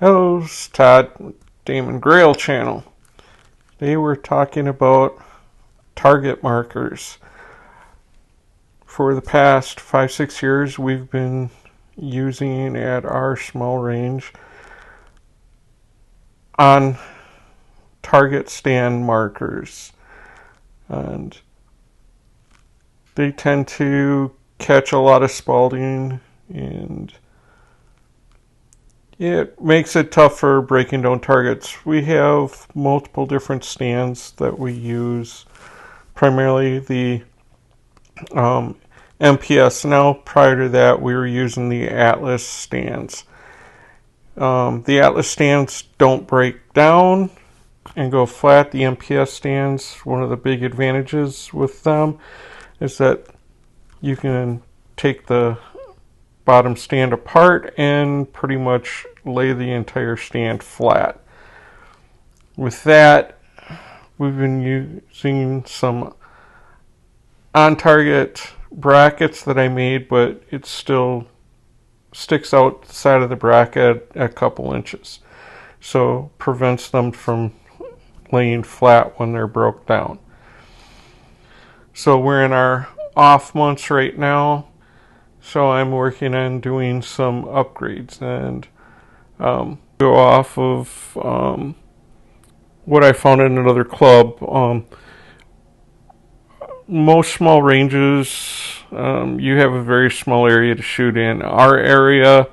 Hello, it's Todd, Damon Grail channel. Today we're talking about target markers. For the past 5-6 years, we've been using at our small range on target stand markers, and they tend to catch a lot of spalding, and it makes it tough for breaking down targets. We have multiple different stands that we use, primarily the MPS. Now, prior to that, we were using the Atlas stands. The Atlas stands don't break down and go flat. The MPS stands, one of the big advantages with them is that you can take the bottom stand apart and pretty much lay the entire stand flat. With that, we've been using some on-target brackets that I made, but it still sticks out the side of the bracket a couple inches, so prevents them from laying flat when they're broke down. So we're in our off months right now, so I'm working on doing some upgrades and go off of what I found in another club. Most small ranges, you have a very small area to shoot in. Our area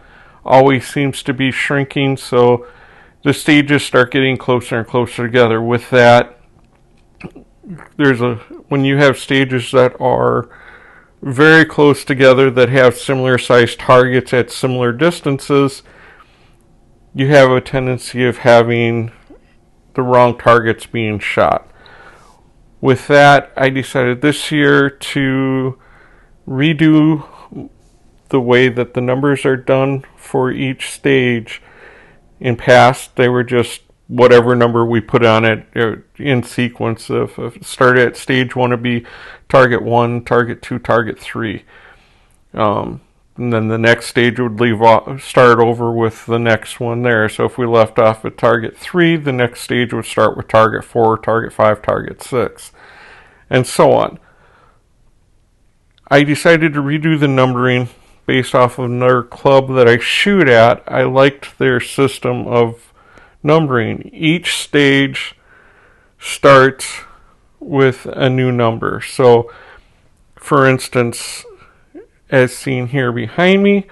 always seems to be shrinking, so the stages start getting closer and closer together. With that, when you have stages that are very close together that have similar sized targets at similar distances, you have a tendency of having the wrong targets being shot. With that, I decided this year to redo the way that the numbers are done for each stage. In past, they were just whatever number we put on it in sequence. If it started at stage 1, it'd be target 1, target 2, target 3. And then the next stage would start over with the next one there. So if we left off at target 3, the next stage would start with target 4, target 5, target 6, and so on. I decided to redo the numbering based off of another club that I shoot at. I liked their system of numbering. Each stage starts with a new number. So, for instance, as seen here behind me,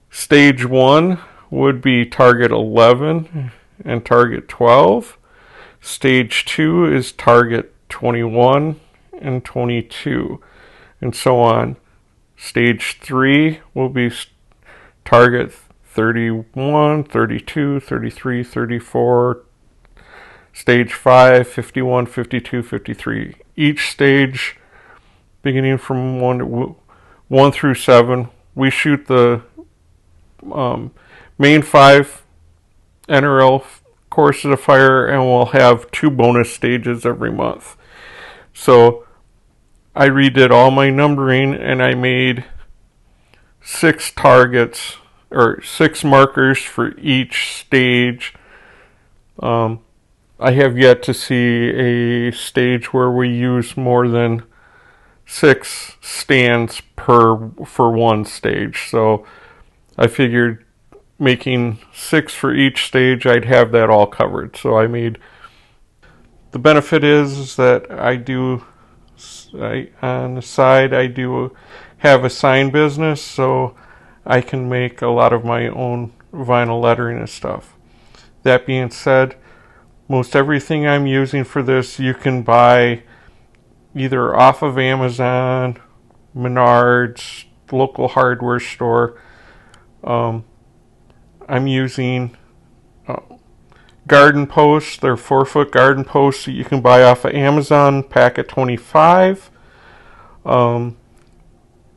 stage 1 would be target 11 and target 12. Stage 2 is target 21 and 22, and so on. Stage 3 will be target 31, 32, 33, 34. Stage 5, 51, 52, 53. Each stage, beginning from 1 through 7, we shoot the main 5 NRL courses of fire, and we'll have 2 bonus stages every month. So I redid all my numbering, and I made 6 targets, or 6 markers for each stage. I have yet to see a stage where we use more than 6 stands for one stage. So I figured making 6 for each stage, I'd have that all covered. So I made. The benefit is that on the side, I do have a sign business, so I can make a lot of my own vinyl lettering and stuff. That being said, most everything I'm using for this you can buy either off of Amazon, Menards, local hardware store. I'm using garden posts. They're 4-foot garden posts that you can buy off of Amazon, pack at 25.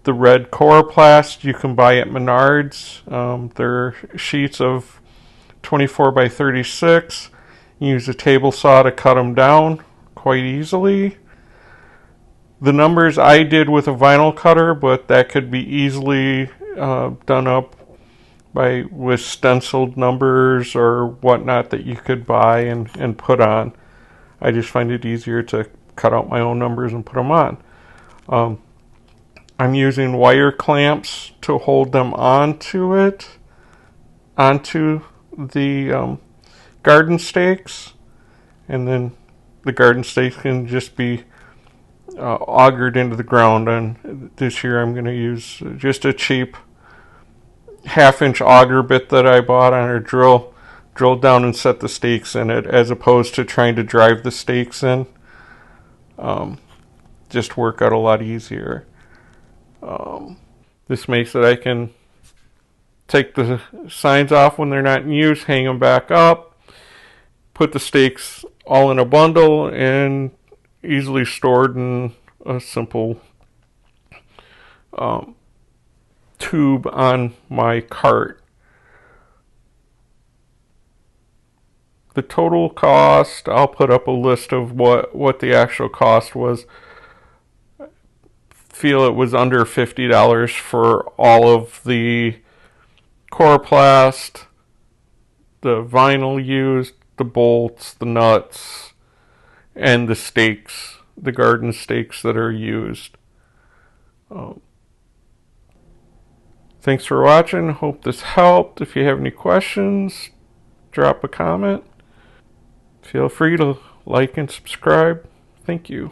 The red Coroplast you can buy at Menards. They're sheets of 24 by 36. You use a table saw to cut them down quite easily. The numbers I did with a vinyl cutter, but that could be easily done up with stenciled numbers or whatnot that you could buy and put on. I just find it easier to cut out my own numbers and put them on. I'm using wire clamps to hold them onto the garden stakes, and then the garden stakes can just be augured into the ground. And this year I'm going to use just a cheap half-inch auger bit that I bought on a drill down and set the stakes in it, as opposed to trying to drive the stakes in. Just work out a lot easier. This makes it I can take the signs off when they're not in use, hang them back up, put the stakes all in a bundle, and easily stored in a simple tube on my cart. The total cost, I'll put up a list of what the actual cost was. Feel it was under $50 for all of the coroplast, the vinyl used, the bolts, the nuts, and the stakes, the garden stakes that are used. Thanks for watching. Hope this helped. If you have any questions, drop a comment. Feel free to like and subscribe. Thank you.